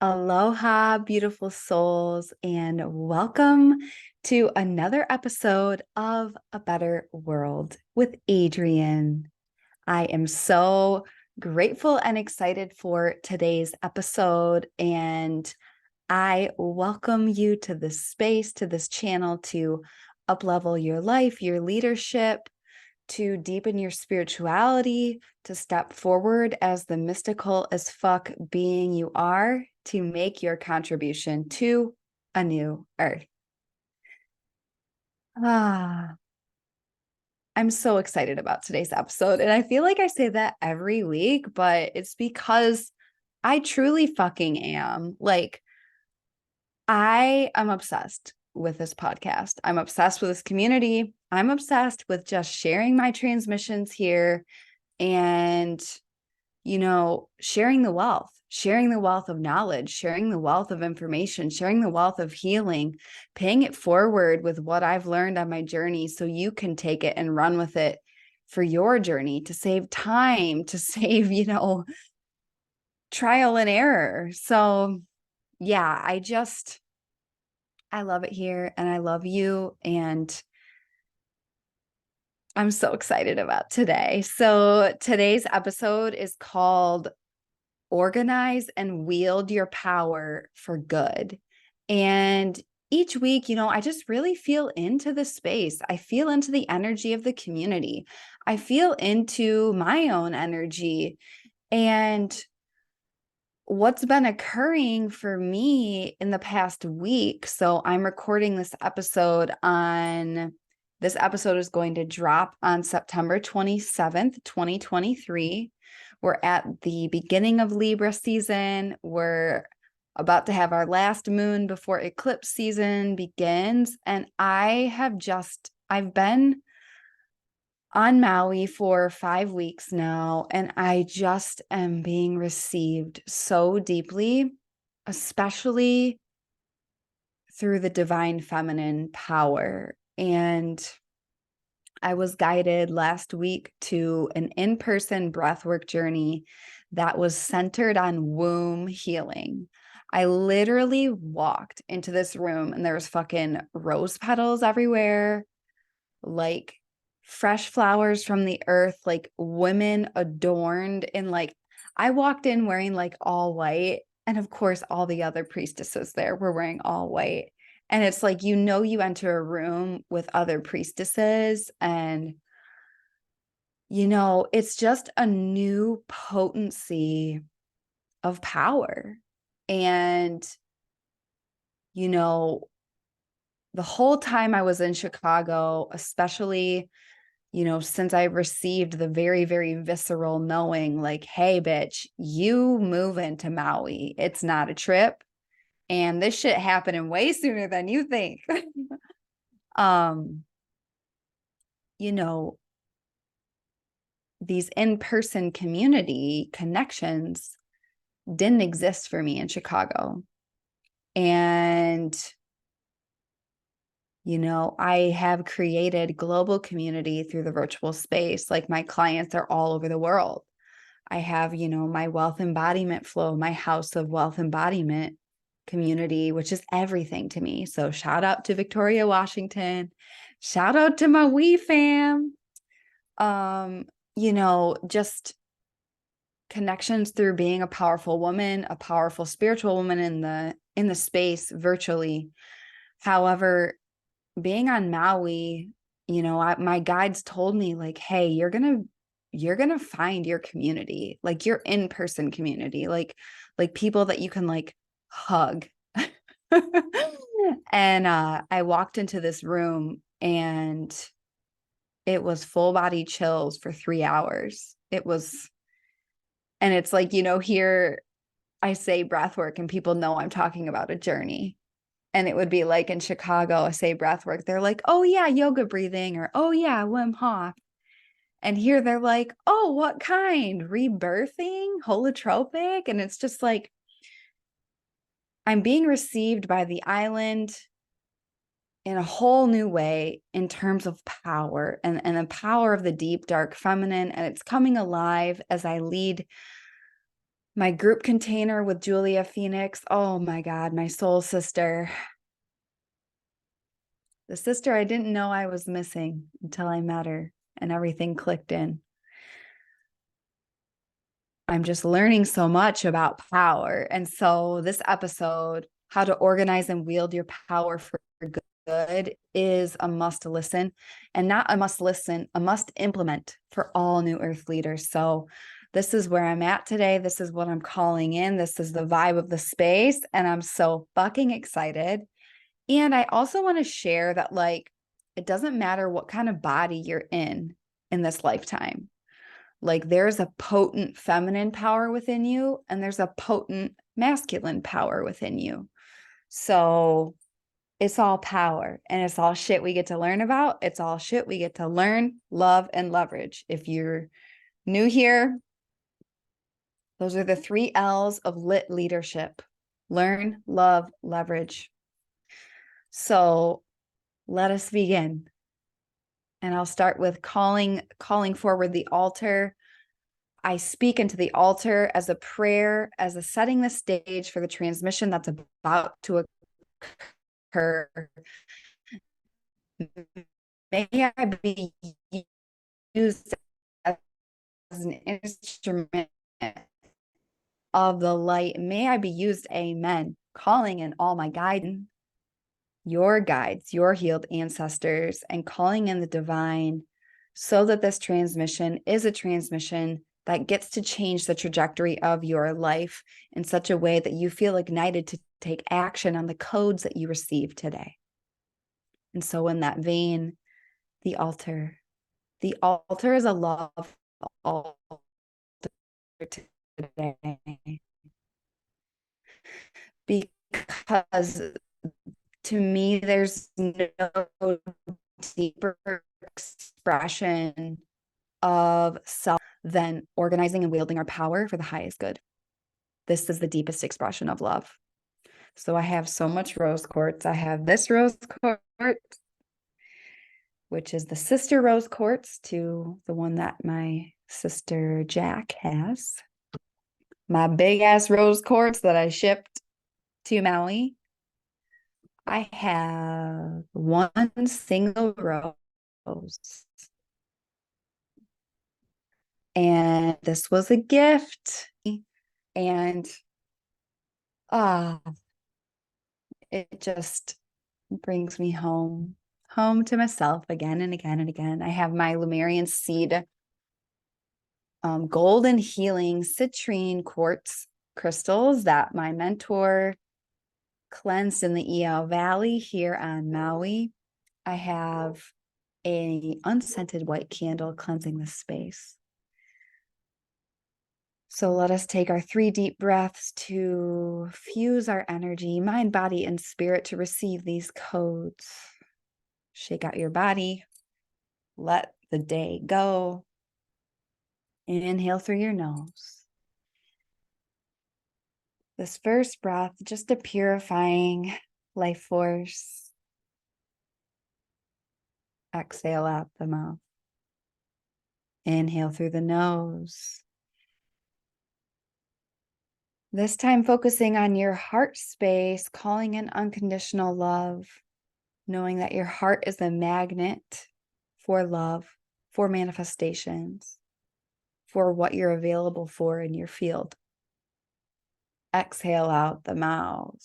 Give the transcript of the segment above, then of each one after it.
Aloha, beautiful souls, and welcome to another episode of A Better World with Adrienne. I am so grateful and excited for today's episode, and I welcome you to this space, to this channel to uplevel your life, your leadership, to deepen your spirituality, to step forward as the mystical as fuck being you are, to make your contribution to a new earth. Ah, I'm so excited about today's episode. And I feel like I say that every week, but it's because I truly fucking am. Like, I am obsessed with this podcast. I'm obsessed with this community. I'm obsessed with just sharing my transmissions here and sharing the wealth of knowledge, sharing the wealth of information, sharing the wealth of healing, paying it forward with what I've learned on my journey so you can take it and run with it for your journey to save time, to save, trial and error. So yeah, I love it here and I love you. And I'm so excited about today. So today's episode is called Organize and Wield Your Power for Good. And each week, I just really feel into the space. I feel into the energy of the community. I feel into my own energy. And what's been occurring for me in the past week. So I'm recording this episode is going to drop on September 27th, 2023. We're at the beginning of Libra season. We're about to have our last moon before eclipse season begins. And I've been on Maui for 5 weeks now, and I just am being received so deeply, especially through the divine feminine power. And I was guided last week to an in-person breathwork journey that was centered on womb healing. I literally walked into this room and there was fucking rose petals everywhere, like fresh flowers from the earth, like women adorned in I walked in wearing like all white. And of course, all the other priestesses there were wearing all white. And it's like, you enter a room with other priestesses and, it's just a new potency of power. And, you know, the whole time I was in Chicago, especially since I received the very, very visceral knowing, like, hey, bitch, you move into Maui. It's not a trip. And this shit happening way sooner than you think. um, you know, these in-person community connections didn't exist for me in Chicago. And I have created global community through the virtual space. Like my clients are all over the world. I have, my wealth embodiment flow, my house of wealth embodiment community, which is everything to me. So shout out to Victoria, Washington. Shout out to my Wii fam. Just connections through being a powerful woman, a powerful spiritual woman in the space virtually. However, being on Maui, my guides told me like, hey, you're gonna find your community, like your in-person community, like people that you can like hug. And I walked into this room and it was full body chills for 3 hours. And it's like, here I say breath work and people know I'm talking about a journey. And it would be like in Chicago, I say breath work. They're like, oh yeah, yoga breathing, or oh yeah, Wim Hof. And here they're like, oh, what kind? Rebirthing? Holotropic? And it's just like, I'm being received by the island in a whole new way in terms of power and the power of the deep, dark feminine. And it's coming alive as I lead My group container with Julia Phoenix. Oh my God, my soul sister. The sister I didn't know I was missing until I met her and everything clicked in. I'm just learning so much about power. And so this episode, how to organize and wield your power for good, is a must listen, and not a must listen, a must implement for all new earth leaders. So this is where I'm at today. This is what I'm calling in. This is the vibe of the space. And I'm so fucking excited. And I also want to share that, like, it doesn't matter what kind of body you're in this lifetime. Like, there's a potent feminine power within you, and there's a potent masculine power within you. So it's all power, and it's all shit we get to learn about. It's all shit we get to learn, love, and leverage. If you're new here, those are the 3 L's of lit leadership: learn, love, leverage. So let us begin. And I'll start with calling forward the altar. I speak into the altar as a prayer, as a setting the stage for the transmission that's about to occur. May I be used as an instrument of the light. May I be used, amen, calling in all my guidance, your guides, your healed ancestors, and calling in the divine, so that this transmission is a transmission that gets to change the trajectory of your life in such a way that you feel ignited to take action on the codes that you receive today. And so in that vein, the altar is a love altar today, because to me, there's no deeper expression of self than organizing and wielding our power for the highest good. This is the deepest expression of love. So I have so much rose quartz. I have this rose quartz, which is the sister rose quartz to the one that my sister Jack has. My big ass rose quartz that I shipped to Maui. I have one single rose. And this was a gift. And it just brings me home to myself again and again and again. I have my Lumerian seed golden healing citrine quartz crystals that my mentor cleansed in the EL Valley here on Maui. I have a unscented white candle cleansing the space. So let us take our 3 deep breaths to fuse our energy, mind, body, and spirit to receive these codes. Shake out your body. Let the day go. Inhale through your nose. This first breath, just a purifying life force. Exhale out the mouth. Inhale through the nose. This time focusing on your heart space, calling in unconditional love, knowing that your heart is a magnet for love, for manifestations, for what you're available for in your field. Exhale out the mouth.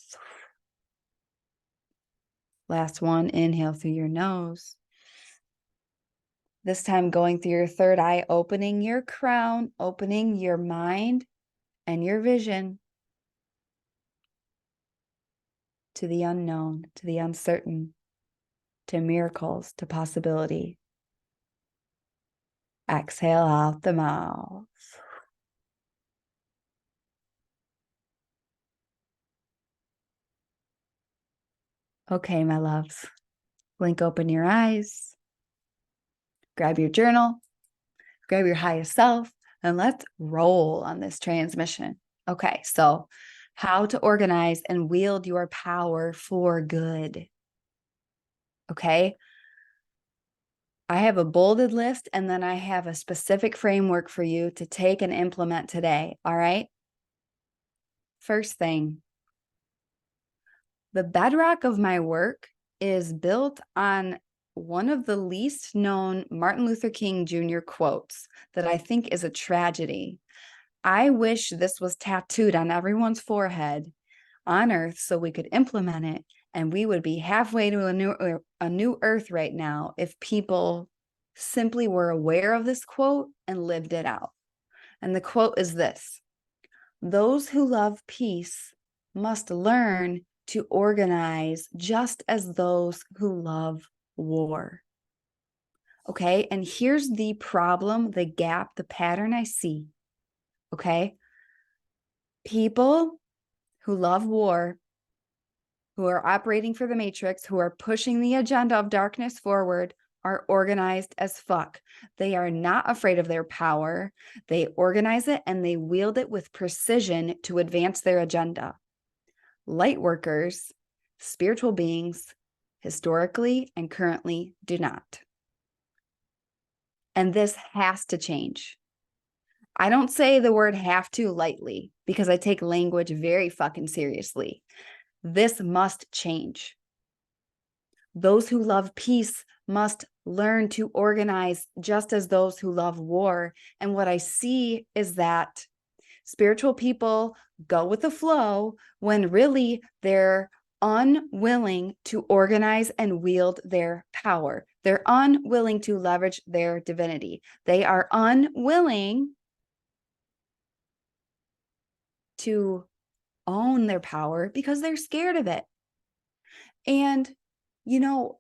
Last one, inhale through your nose. This time going through your third eye, opening your crown, opening your mind and your vision to the unknown, to the uncertain, to miracles, to possibility. Exhale out the mouth. Okay, my loves, blink open your eyes, grab your journal, grab your highest self, and let's roll on this transmission. Okay, so how to organize and wield your power for good. Okay, I have a bolded list, and then I have a specific framework for you to take and implement today. All right, First thing, the bedrock of my work is built on one of the least known Martin Luther King Jr. quotes that I think is a tragedy. I wish this was tattooed on everyone's forehead on Earth so we could implement it, and we would be halfway to a new Earth right now if people simply were aware of this quote and lived it out. And the quote is this: those who love peace must learn to organize just as those who love war. Okay, and here's the problem, the gap, the pattern I see. Okay, people who love war, who are operating for the matrix, who are pushing the agenda of darkness forward, are organized as fuck. They are not afraid of their power. They organize it and they wield it with precision to advance their agenda. Light workers, spiritual beings, historically and currently do not. And this has to change. I don't say the word have to lightly because I take language very fucking seriously. This must change. Those who love peace must learn to organize just as those who love war. And what I see is that spiritual people go with the flow when really they're unwilling to organize and wield their power. They're unwilling to leverage their divinity. They are unwilling to own their power because they're scared of it. And, you know,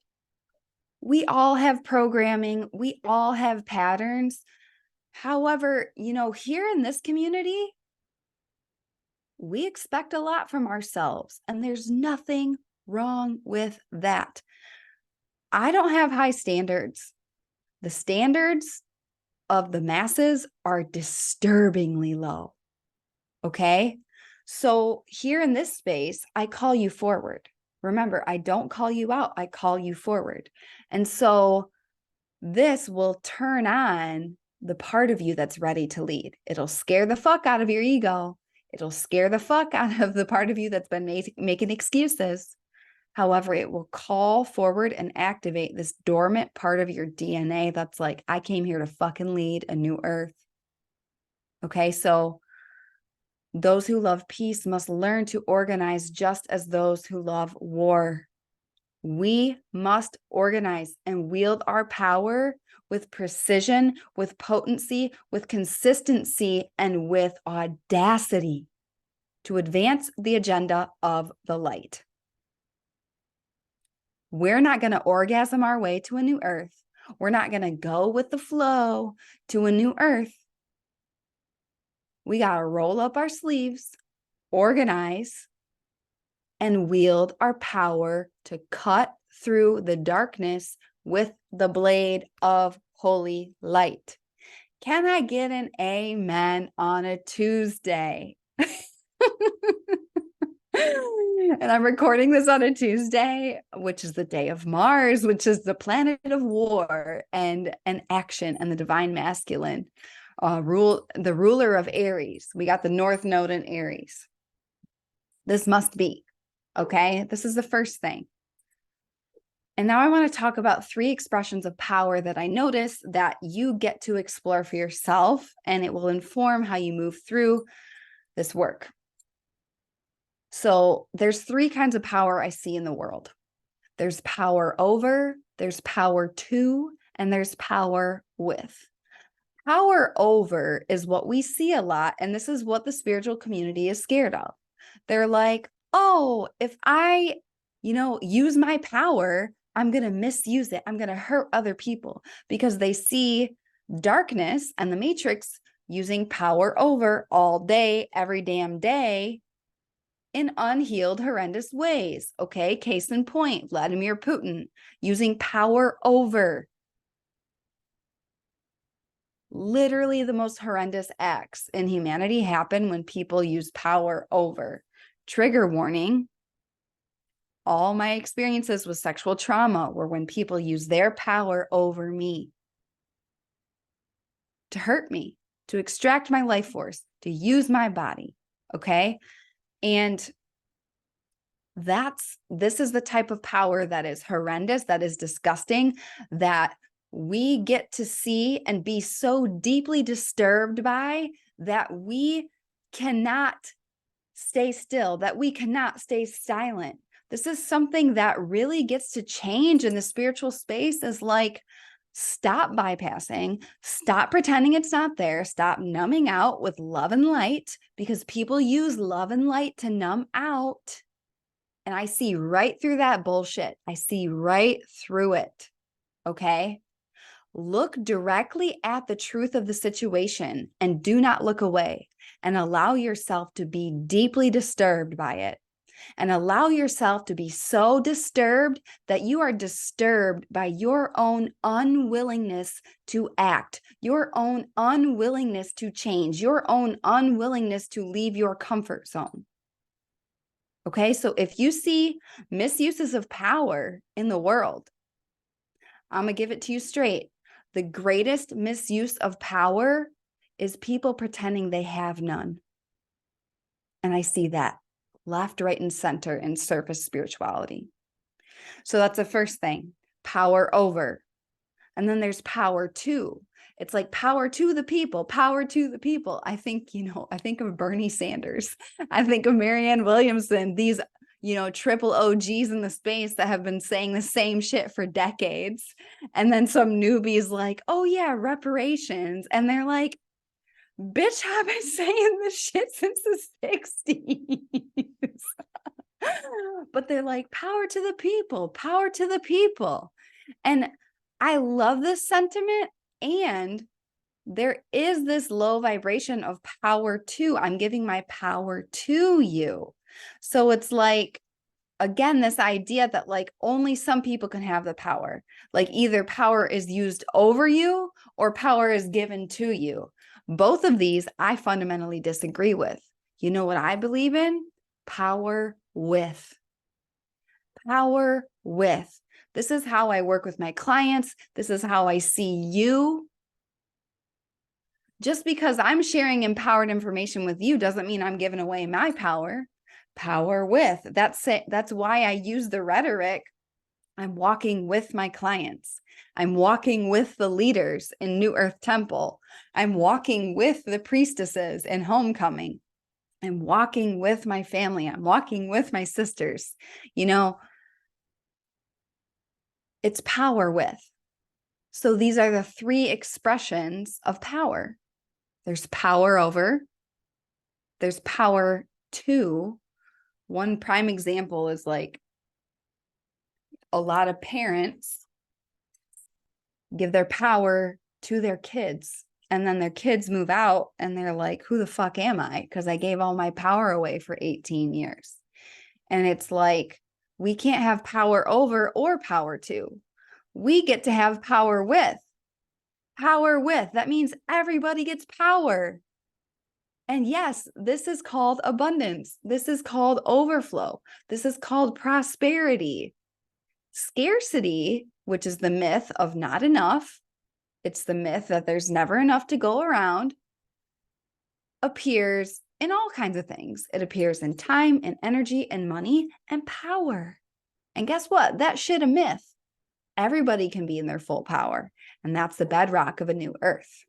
we all have programming, we all have patterns. However, you know, here in this community, we expect a lot from ourselves, and there's nothing wrong with that. I don't have high standards. The standards of the masses are disturbingly low. Okay? So here in this space, I call you forward. Remember, I don't call you out, I call you forward. And so this will turn on the part of you that's ready to lead. It'll scare the fuck out of your ego. It'll scare the fuck out of the part of you that's been making excuses. However, it will call forward and activate this dormant part of your DNA that's like, I came here to fucking lead a new earth. Okay, so those who love peace must learn to organize just as those who love war. We must organize and wield our power with precision, with potency, with consistency, and with audacity to advance the agenda of the light. We're not going to orgasm our way to a new earth. We're not going to go with the flow to a new earth. We got to roll up our sleeves, organize, and wield our power to cut through the darkness with the blade of holy light. Can I get an amen on a Tuesday? And I'm recording this on a Tuesday, which is the day of Mars, which is the planet of war and action and the divine masculine, the ruler of Aries. We got the North Node in Aries. This must be, okay? This is the first thing. And now I want to talk about 3 expressions of power that I notice that you get to explore for yourself, and it will inform how you move through this work. So there's 3 kinds of power I see in the world. There's power over, there's power to, and there's power with. Power over is what we see a lot, and this is what the spiritual community is scared of. They're like, oh, if I, use my power, I'm going to misuse it. I'm going to hurt other people because they see darkness and the matrix using power over all day, every damn day in unhealed, horrendous ways. Okay, case in point, Vladimir Putin using power over. Literally the most horrendous acts in humanity happen when people use power over. Trigger warning. All my experiences with sexual trauma were when people use their power over me to hurt me, to extract my life force, to use my body. Okay. And this is the type of power that is horrendous, that is disgusting, that we get to see and be so deeply disturbed by that we cannot stay still, that we cannot stay silent. This is something that really gets to change in the spiritual space, is like, stop bypassing, stop pretending it's not there, stop numbing out with love and light, because people use love and light to numb out. And I see right through that bullshit. I see right through it. Okay? Look directly at the truth of the situation and do not look away, and allow yourself to be deeply disturbed by it, and allow yourself to be so disturbed that you are disturbed by your own unwillingness to act, your own unwillingness to change, your own unwillingness to leave your comfort zone. Okay, so if you see misuses of power in the world, I'm going to give it to you straight. The greatest misuse of power is people pretending they have none. And I see that left, right, and center in surface spirituality. So that's the first thing, power over. And then there's power to. It's like power to the people, power to the people. I think of Bernie Sanders. I think of Marianne Williamson, these, triple OGs in the space that have been saying the same shit for decades. And then some newbies like, oh yeah, reparations. And they're like, bitch, I've been saying this shit since the 60s. But they're like, power to the people, power to the people. And I love this sentiment. And there is this low vibration of power to. I'm giving my power to you. So it's like, again, this idea that like only some people can have the power. Like either power is used over you or power is given to you. Both of these I fundamentally disagree with. You know what I believe in? Power with. Power with. This is how I work with my clients. This is how I see you. Just because I'm sharing empowered information with you doesn't mean I'm giving away my power. Power with. That's why I use the rhetoric. I'm walking with my clients. I'm walking with the leaders in New Earth Temple. I'm walking with the priestesses in Homecoming. I'm walking with my family. I'm walking with my sisters. It's power with. So these are the three expressions of power. There's power over. There's power to. One prime example is like a lot of parents give their power to their kids, and then their kids move out and they're like, who the fuck am I? Because I gave all my power away for 18 years. And it's like, we can't have power over or power to. We get to have power with. Power with. That means everybody gets power. And yes, this is called abundance. This is called overflow. This is called prosperity. Scarcity, which is the myth of not enough, it's the myth that there's never enough to go around, appears in all kinds of things. It appears in time and energy and money and power. And guess what? That shit a myth. Everybody can be in their full power. And that's the bedrock of a new earth.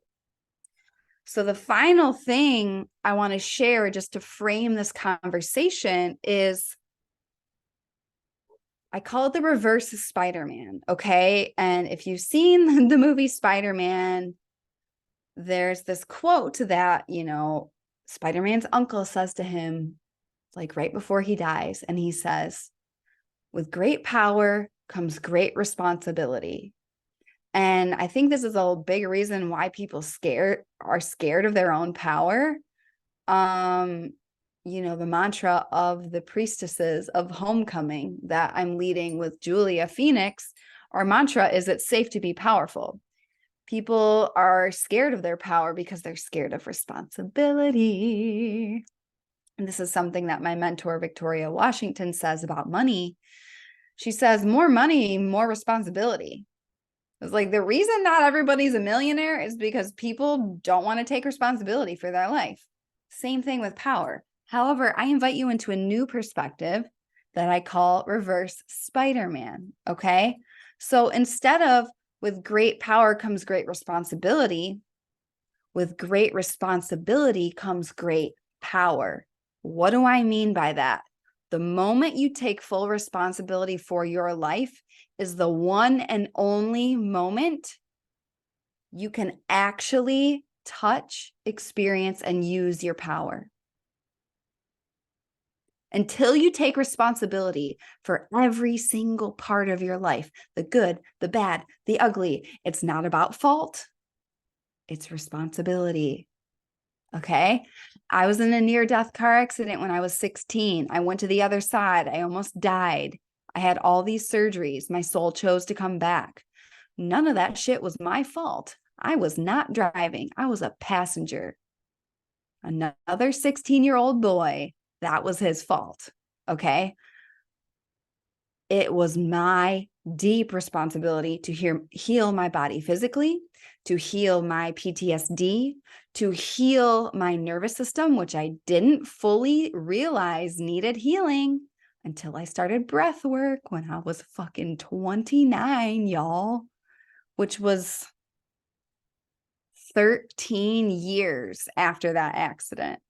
So the final thing I want to share just to frame this conversation is, I call it the Reverse Spiderman, okay? And if you've seen the movie Spider-Man, there's this quote that, Spider-Man's uncle says to him, like right before he dies, and he says, with great power comes great responsibility. And I think this is a big reason why people are scared of their own power. The mantra of the priestesses of Homecoming that I'm leading with Julia Phoenix, our mantra is, it's safe to be powerful. People are scared of their power because they're scared of responsibility. And this is something that my mentor, Victoria Washington, says about money. She says, more money, more responsibility. It's like, the reason not everybody's a millionaire is because people don't want to take responsibility for their life. Same thing with power. However, I invite you into a new perspective that I call Reverse Spiderman. Okay. So instead of with great power comes great responsibility, with great responsibility comes great power. What do I mean by that? The moment you take full responsibility for your life is the one and only moment you can actually touch, experience, and use your power. Until you take responsibility for every single part of your life, the good, the bad, the ugly, it's not about fault, it's responsibility. Okay. I was in a near-death car accident when I was 16. I went to the other side. I almost died. I had all these surgeries. My soul chose to come back. None of that shit was my fault. I was not driving. I was a passenger. Another 16-year-old boy, that was his fault. Okay. It was my deep responsibility to heal my body physically, to heal my PTSD, to heal my nervous system, which I didn't fully realize needed healing until I started breath work when I was fucking 29, y'all, which was 13 years after that accident.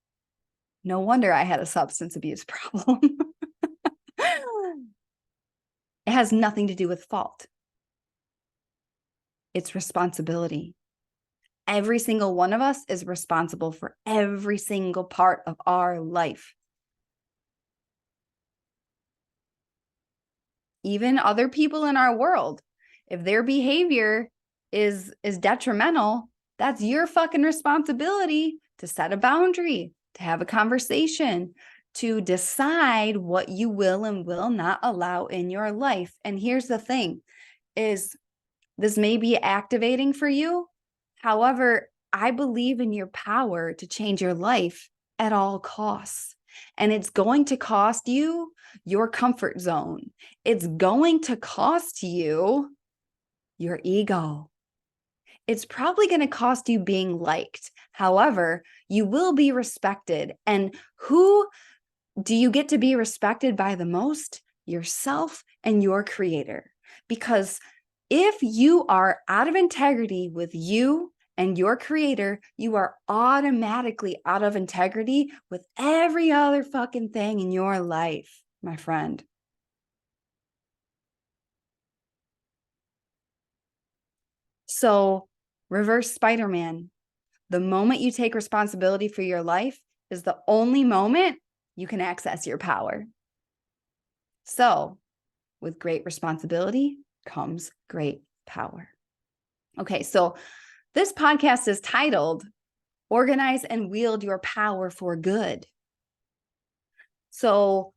No wonder I had a substance abuse problem. It has nothing to do with fault. It's responsibility. Every single one of us is responsible for every single part of our life. Even other people in our world, if their behavior is detrimental, that's your fucking responsibility to set a boundary, to have a conversation, to decide what you will and will not allow in your life. And here's the thing is this may be activating for you. However, I believe in your power to change your life at all costs. And it's going to cost you your comfort zone. It's going to cost you your ego. It's probably going to cost you being liked. However, you will be respected. And who do you get to be respected by the most? Yourself and your creator. Because if you are out of integrity with you and your creator, you are automatically out of integrity with every other fucking thing in your life, my friend. So, Reverse Spiderman, the moment you take responsibility for your life is the only moment you can access your power. So, with great responsibility comes great power. Okay, so this podcast is titled Organize and Wield Your Power for Good. So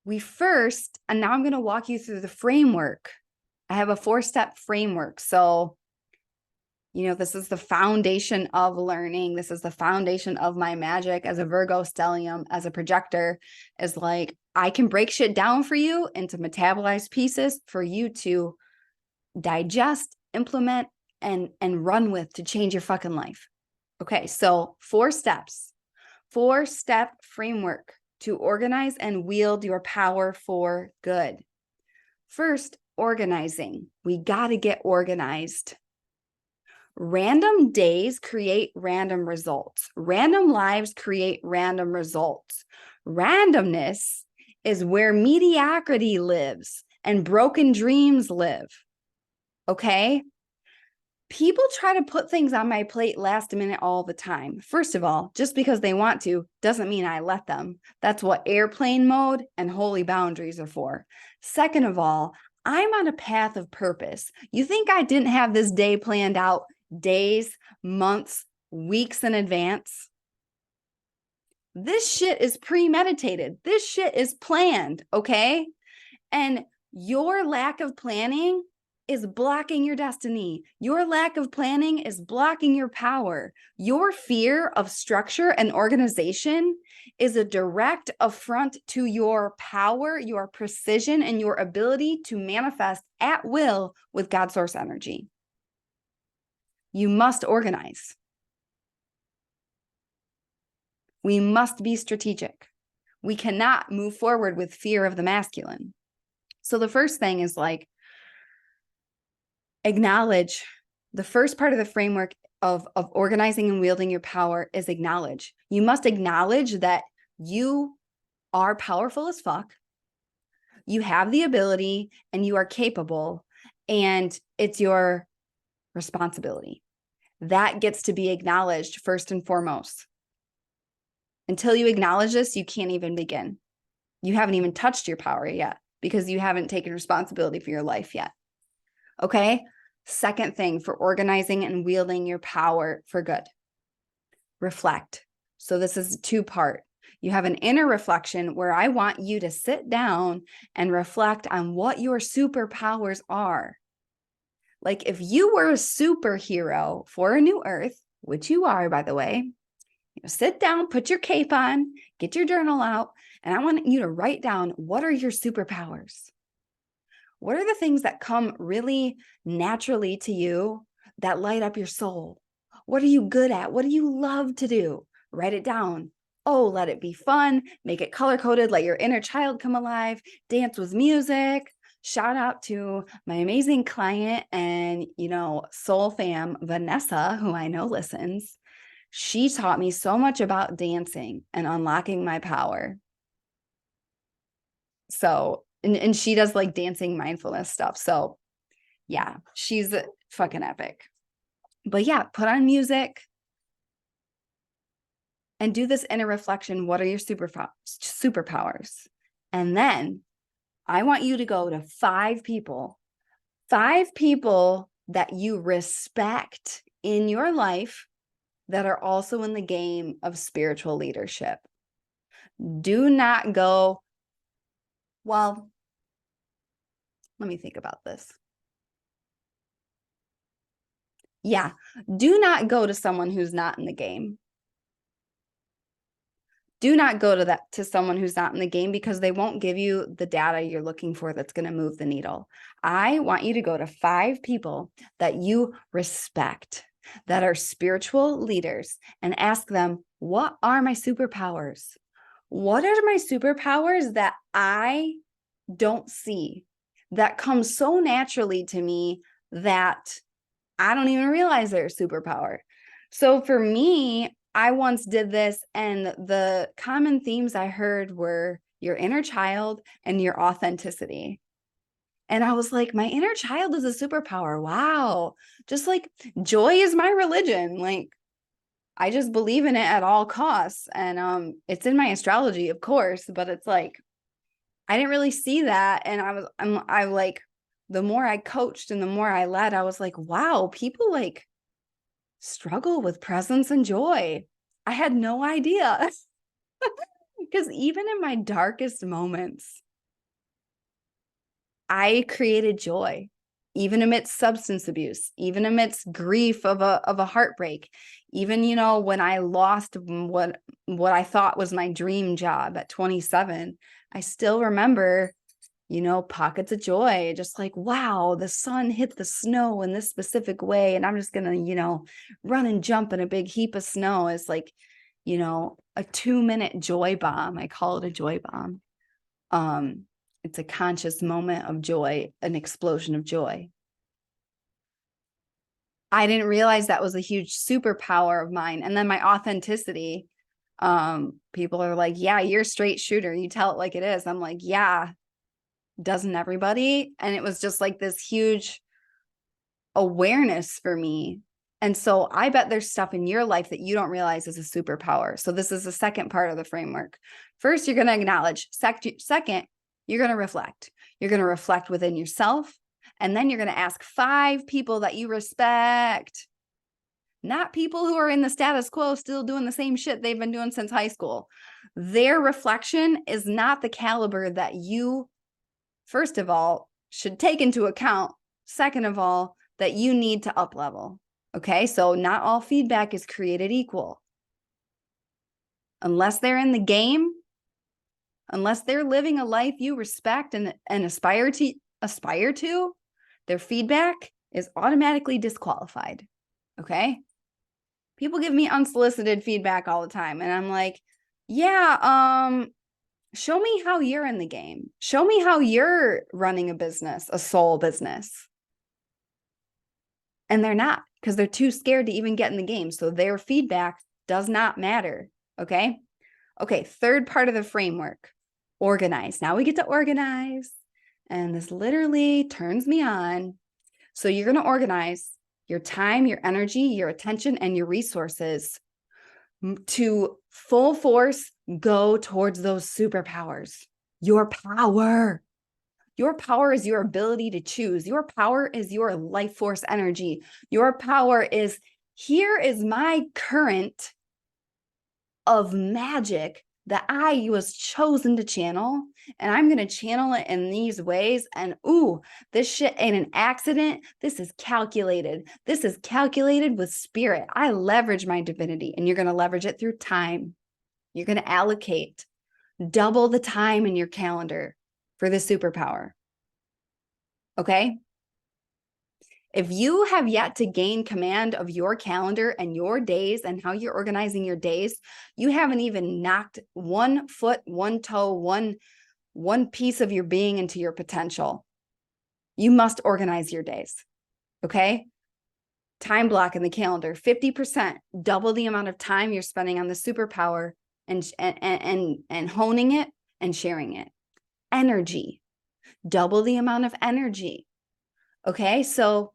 and now I'm going to walk you through the framework. I have a 4-step framework. So, this is the foundation of learning. This is the foundation of my magic as a Virgo stellium, as a projector, is like, I can break shit down for you into metabolized pieces for you to digest, implement, and run with to change your fucking life. Okay, so 4 steps, 4-step framework to organize and wield your power for good. First, organizing. We got to get organized. Random days create random results. Random lives create random results. Randomness is where mediocrity lives and broken dreams live. Okay? People try to put things on my plate last minute all the time. First of all, just because they want to doesn't mean I let them. That's what airplane mode and holy boundaries are for. Second of all, I'm on a path of purpose. You think I didn't have this day planned out days, months, weeks in advance? This shit is premeditated. This shit is planned, okay? And your lack of planning is blocking your destiny. Your lack of planning is blocking your power. Your fear of structure and organization is a direct affront to your power, your precision, and your ability to manifest at will with God source energy. You must organize. We must be strategic. We cannot move forward with fear of the masculine. So the first thing is like, acknowledge. The first part of the framework of organizing and wielding your power is acknowledge. You must acknowledge that you are powerful as fuck. You have the ability and you are capable, and it's your responsibility. That gets to be acknowledged first and foremost. Until you acknowledge this, you can't even begin. You haven't even touched your power yet because you haven't taken responsibility for your life yet. Okay? Second thing for organizing and wielding your power for good. Reflect. So this is two-part. You have an inner reflection where I want you to sit down and reflect on what your superpowers are. Like if you were a superhero for a new earth, which you are, by the way, sit down, put your cape on, get your journal out, and I want you to write down, what are your superpowers? What are the things that come really naturally to you that light up your soul? What are you good at? What do you love to do? Write it down. Oh, let it be fun. Make it color-coded. Let your inner child come alive. Dance with music. Shout out to my amazing client and, soul fam, Vanessa, who I know listens. She taught me so much about dancing and unlocking my power. So, and she does like dancing mindfulness stuff. So yeah, she's fucking epic. But yeah, put on music and do this inner reflection. What are your superpowers? And then I want you to go to 5 people that you respect in your life that are also in the game of spiritual leadership. Do not go, well, let me think about this. Yeah, do not go to someone who's not in the game. Do not go to someone who's not in the game because they won't give you the data you're looking for that's going to move the needle. I want you to go to 5 people that you respect, that are spiritual leaders, and ask them, what are my superpowers? What are my superpowers that I don't see, that come so naturally to me that I don't even realize they're a superpower? So for me, I once did this, and the common themes I heard were your inner child and your authenticity. And I was like, my inner child is a superpower. Wow. Just like joy is my religion. Like I just believe in it at all costs. And it's in my astrology, of course, but it's like I didn't really see that. And I like, the more I coached and the more I led, I was like, wow, people like struggle with presence and joy. I had no idea. Because even in my darkest moments, I created joy, even amidst substance abuse, even amidst grief of a heartbreak, even, when I lost what I thought was my dream job at 27, I still remember, pockets of joy, just like, wow, the sun hit the snow in this specific way. And I'm just going to, run and jump in a big heap of snow. It's like, a 2-minute joy bomb. I call it a joy bomb. It's a conscious moment of joy, an explosion of joy. I didn't realize that was a huge superpower of mine. And then my authenticity, people are like, yeah, you're a straight shooter. You tell it like it is. I'm like, yeah, doesn't everybody? And it was just like this huge awareness for me. And so I bet there's stuff in your life that you don't realize is a superpower. So this is the second part of the framework. First, you're going to acknowledge. Second, you're going to reflect. You're going to reflect within yourself. And then you're going to ask 5 people that you respect, not people who are in the status quo, still doing the same shit they've been doing since high school. Their reflection is not the caliber that you, first of all, should take into account. Second of all, that you need to up level. Okay, so not all feedback is created equal. Unless they're in the game, unless they're living a life you respect and aspire to, their feedback is automatically disqualified. Okay? People give me unsolicited feedback all the time, and I'm like, Yeah, show me how you're in the game. Show me how you're running a business, a soul business. And they're not, because they're too scared to even get in the game. So their feedback does not matter. Okay. Okay. Third part of the framework, organize. Now we get to organize. And this literally turns me on. So you're going to organize your time, your energy, your attention, and your resources to full force go towards those superpowers. Your power. Your power is your ability to choose. Your power is your life force energy. Your power is, here is my current of magic that I was chosen to channel, and I'm going to channel it in these ways. And ooh, this shit ain't an accident. This is calculated. This is calculated with spirit. I leverage my divinity, and you're going to leverage it through time. You're going to allocate double the time in your calendar for the superpower. Okay. If you have yet to gain command of your calendar and your days and how you're organizing your days, you haven't even knocked 1 foot, 1 toe, one piece of your being into your potential. You must organize your days. Okay. Time block in the calendar, 50%, double the amount of time you're spending on the superpower and honing it and sharing it. Energy, double the amount of energy. Okay. So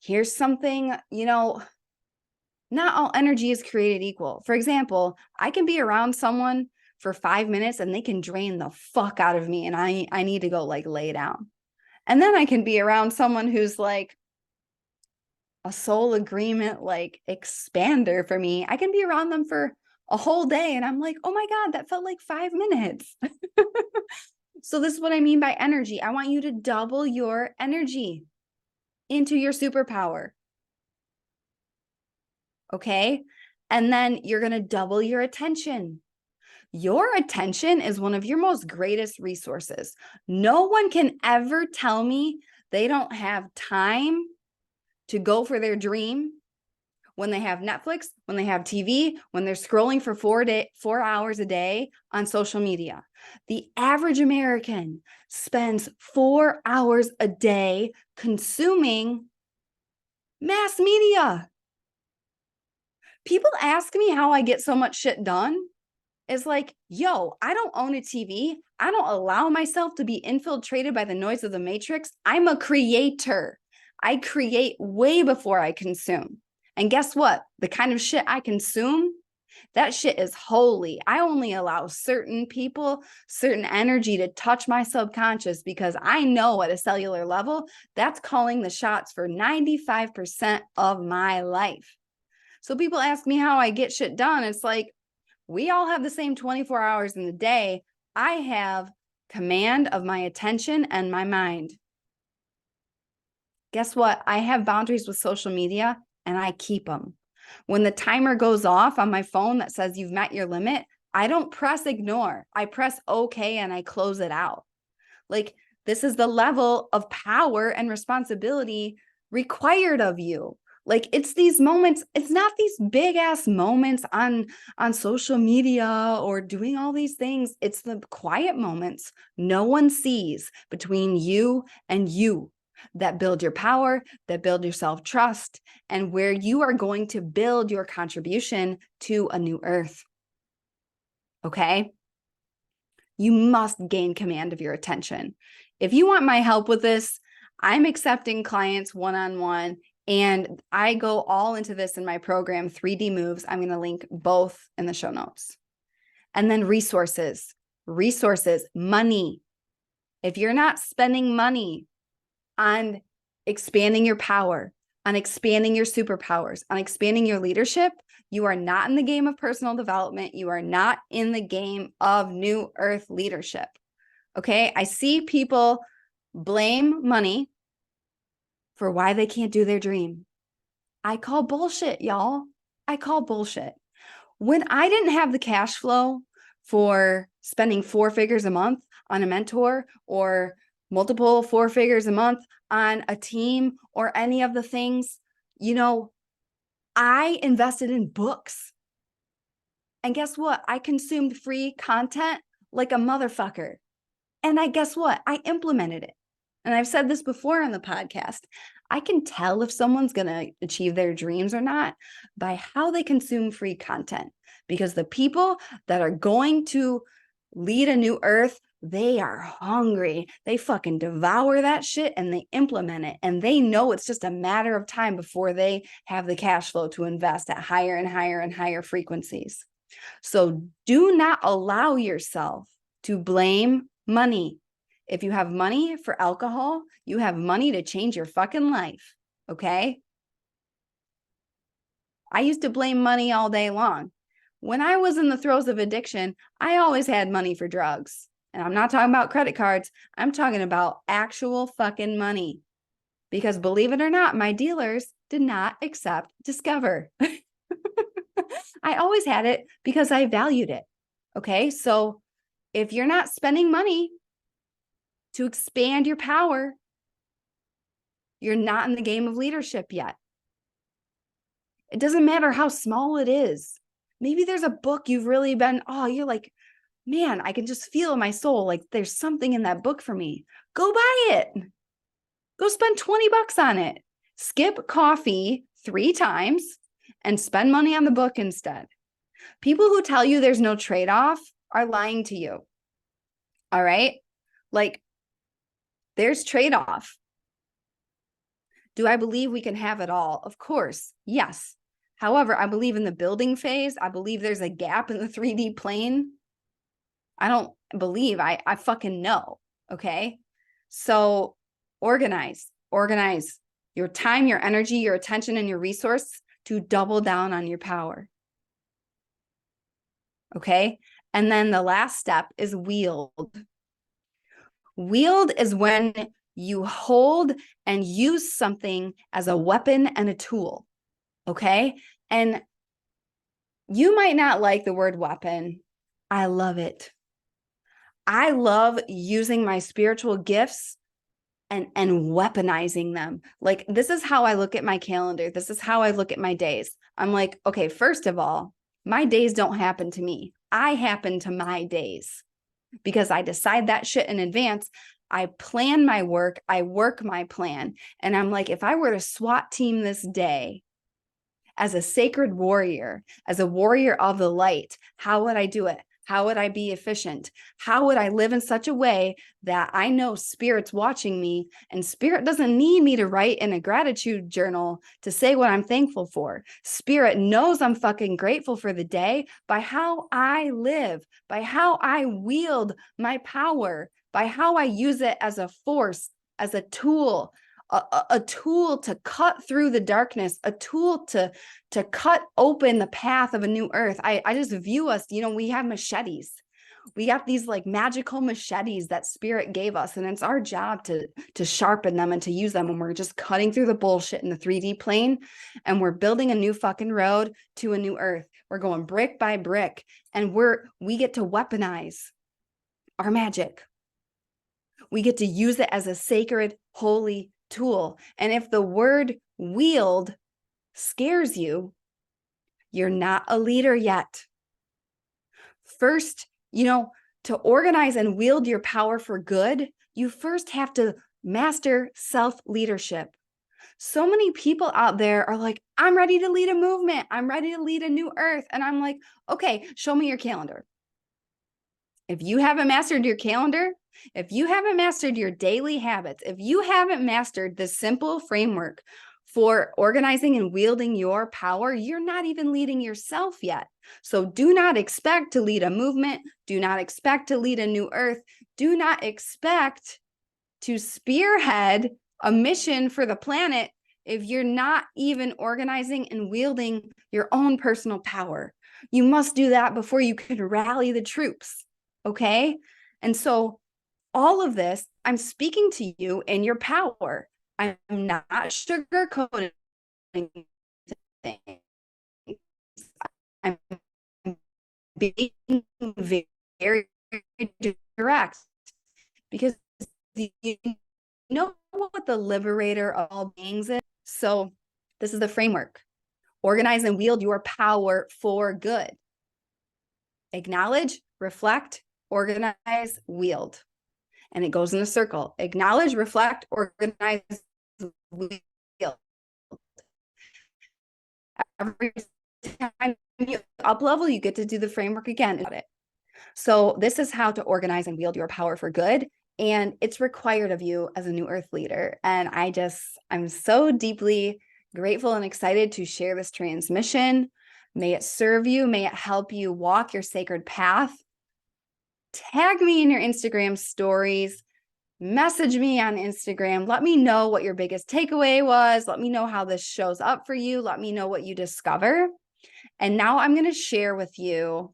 here's something, not all energy is created equal. For example, I can be around someone for 5 minutes and they can drain the fuck out of me, and I need to go like lay down. And then I can be around someone who's like a soul agreement, like expander for me. I can be around them for a whole day and I'm like, oh my God, that felt like 5 minutes. So this is what I mean by energy. I want you to double your energy into your superpower. Okay. And then you're going to double your attention. Your attention is one of your most greatest resources. No one can ever tell me they don't have time to go for their dream when they have Netflix, when they have TV, when they're scrolling for 4 hours a day on social media. The average American spends 4 hours a day consuming mass media. People ask me how I get so much shit done. It's like, yo, I don't own a TV. I don't allow myself to be infiltrated by the noise of the matrix. I'm a creator. I create way before I consume. And guess what? The kind of shit I consume, that shit is holy. I only allow certain people, certain energy to touch my subconscious because I know at a cellular level, that's calling the shots for 95% of my life. So people ask me how I get shit done. It's like, we all have the same 24 hours in the day. I have command of my attention and my mind. Guess what? I have boundaries with social media and I keep them. When the timer goes off on my phone that says you've met your limit, I don't press ignore. I press okay and I close it out. Like, this is the level of power and responsibility required of you. Like, it's these moments, it's not these big ass moments on social media or doing all these things. It's the quiet moments no one sees between you and you that build your power, that build your self-trust, and where you are going to build your contribution to a new earth. Okay? You must gain command of your attention. If you want my help with this, I'm accepting clients one-on-one, and I go all into this in my program, 3D Moves. I'm going to link both in the show notes. And then resources, money. If you're not spending money on expanding your power, on expanding your superpowers, on expanding your leadership, you are not in the game of personal development. You are not in the game of new earth leadership. Okay. I see people blame money for why they can't do their dream. I call bullshit, y'all. I call bullshit. When I didn't have the cash flow for spending 4 figures a month on a mentor or multiple 4 figures a month on a team or any of the things, I invested in books And guess what? I consumed free content like a motherfucker. And guess what? I implemented it. And I've said this before on the podcast. I can tell if someone's going to achieve their dreams or not by how they consume free content. Because the people that are going to lead a new earth, they are hungry. They fucking devour that shit and they implement it. And they know it's just a matter of time before they have the cash flow to invest at higher and higher and higher frequencies. So do not allow yourself to blame money. If you have money for alcohol, you have money to change your fucking life. Okay? I used to blame money all day long. When I was in the throes of addiction, I always had money for drugs. And I'm not talking about credit cards. I'm talking about actual fucking money. Because believe it or not, my dealers did not accept Discover. I always had it because I valued it. Okay. So if you're not spending money to expand your power, you're not in the game of leadership yet. It doesn't matter how small it is. Maybe there's a book you've really been, you're like, man, I can just feel in my soul, like there's something in that book for me. Go buy it. Go spend $20 on it. Skip coffee 3 times and spend money on the book instead. People who tell you there's no trade-off are lying to you. All right? Like, there's trade-off. Do I believe we can have it all? Of course, yes. However, I believe in the building phase. I believe there's a gap in the 3D plane. I don't believe, I fucking know, okay? So organize your time, your energy, your attention, and your resource to double down on your power. Okay? And then the last step is wield. Wield is when you hold and use something as a weapon and a tool. Okay? And you might not like the word weapon. I love it. I love using my spiritual gifts and weaponizing them. Like, this is how I look at my calendar. This is how I look at my days. I'm like, okay, first of all, my days don't happen to me. I happen to my days because I decide that shit in advance. I plan my work. I work my plan. And I'm like, if I were to SWAT team this day as a sacred warrior, as a warrior of the light, how would I do it? How would I be efficient? How would I live in such a way that I know Spirit's watching me and Spirit doesn't need me to write in a gratitude journal to say what I'm thankful for? Spirit knows I'm fucking grateful for the day by how I live, by how I wield my power, by how I use it as a force, as a tool, a tool to cut through the darkness, a tool to cut open the path of a new earth. I just view us, we have machetes. We got these like magical machetes that Spirit gave us, and it's our job to sharpen them and to use them when we're just cutting through the bullshit in the 3D plane, and we're building a new fucking road to a new earth. We're going brick by brick, and we get to weaponize our magic. We get to use it as a sacred, holy tool. And if the word wield scares you, you're not a leader yet. First, to organize and wield your power for good, you first have to master self-leadership. So many people out there are like, I'm ready to lead a movement. I'm ready to lead a new earth. And I'm like, okay, show me your calendar. If you haven't mastered your calendar, if you haven't mastered your daily habits, if you haven't mastered the simple framework for organizing and wielding your power, you're not even leading yourself yet. So do not expect to lead a movement. Do not expect to lead a new earth. Do not expect to spearhead a mission for the planet if you're not even organizing and wielding your own personal power. You must do that before you can rally the troops. Okay? And so all of this, I'm speaking to you in your power. I'm not sugarcoating things. I'm being very direct because you know what the liberator of all beings is. So this is the framework. Organize and wield your power for good. Acknowledge, reflect, organize, wield. And it goes in a circle. Acknowledge, reflect, organize, wield. Every time you up level, you get to do the framework again. So this is how to organize and wield your power for good. And it's required of you as a new earth leader. And I'm so deeply grateful and excited to share this transmission. May it serve you. May it help you walk your sacred path. Tag me in your Instagram stories. Message me on Instagram. Let me know what your biggest takeaway was. Let me know how this shows up for you. Let me know what you discover. And now I'm going to share with you,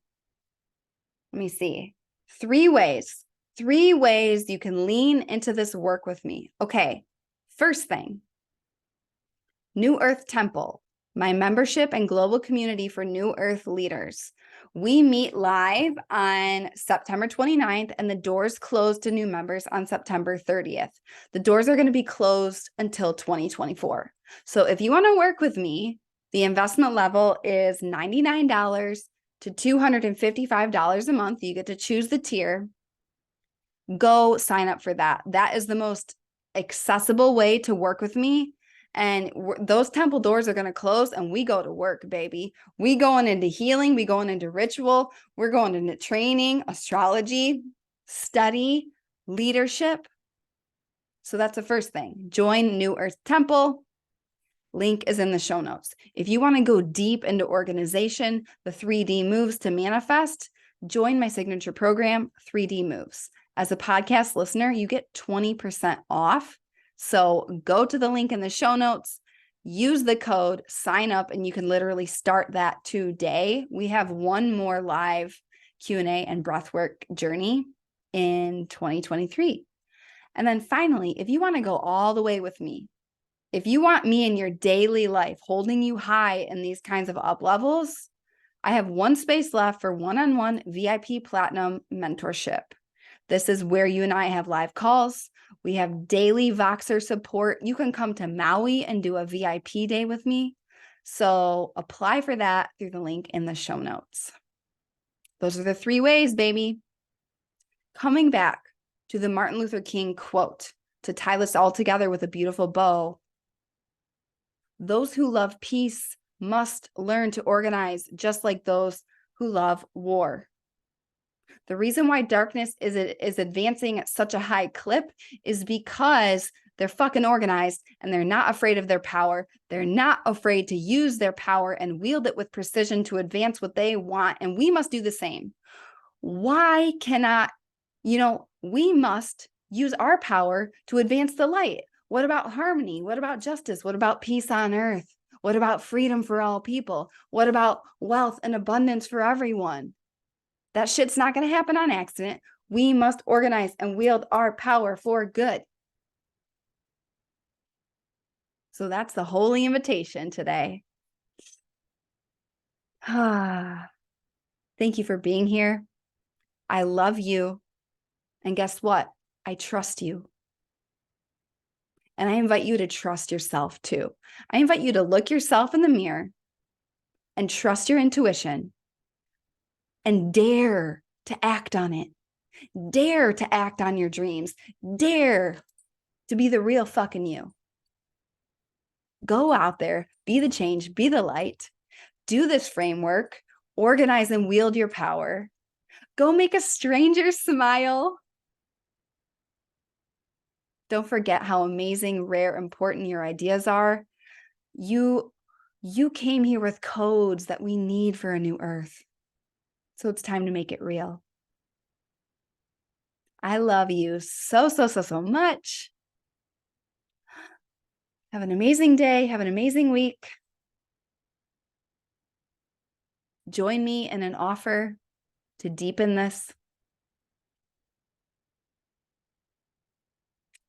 let me see, 3 ways you can lean into this work with me. Okay, first thing, New Earth Temple, my membership and global community for New Earth leaders. We meet live on September 29th, and the doors close to new members on September 30th. The doors are going to be closed until 2024. So if you want to work with me, the investment level is $99 to $255 a month. You get to choose the tier. Go sign up for that. That is the most accessible way to work with me. And those temple doors are going to close and we go to work, baby. We going into healing. We going into ritual. We're going into training, astrology, study, leadership. So that's the first thing. Join New Earth Temple. Link is in the show notes. If you want to go deep into organization, the 3D moves to manifest, join my signature program, 3D moves. As a podcast listener, you get 20% off. So go to the link in the show notes, use the code, sign up, and you can literally start that today. We have one more live Q&A and breathwork journey in 2023. And then finally, if you want to go all the way with me, if you want me in your daily life, holding you high in these kinds of up levels, I have one space left for one-on-one VIP Platinum mentorship. This is where you and I have live calls. We have daily Voxer support. You can come to Maui and do a VIP day with me. So apply for that through the link in the show notes. Those are the 3 ways, baby. Coming back to the Martin Luther King quote to tie this all together with a beautiful bow. Those who love peace must learn to organize just like those who love war. The reason why darkness is advancing at such a high clip is because they're fucking organized and they're not afraid of their power. They're not afraid to use their power and wield it with precision to advance what they want. And we must do the same. Why cannot, we must use our power to advance the light. What about harmony? What about justice? What about peace on earth? What about freedom for all people? What about wealth and abundance for everyone? That shit's not going to happen on accident. We must organize and wield our power for good. So that's the holy invitation today. Thank you for being here. I love you. And guess what? I trust you. And I invite you to trust yourself too. I invite you to look yourself in the mirror and trust your intuition and dare to act on it. Dare to act on your dreams. Dare to be the real fucking you. Go out there, be the change, be the light. Do this framework, organize and wield your power. Go make a stranger smile. Don't forget how amazing, rare, important your ideas are. You came here with codes that we need for a new earth. So it's time to make it real. I love you so, so, so, so much. Have an amazing day. Have an amazing week. Join me in an offer to deepen this.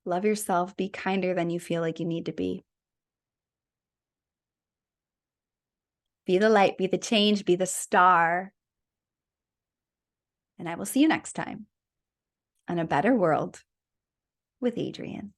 Love yourself. Be kinder than you feel like you need to be. Be the light, be the change, be the star. And I will see you next time on A Better World with Adrienne.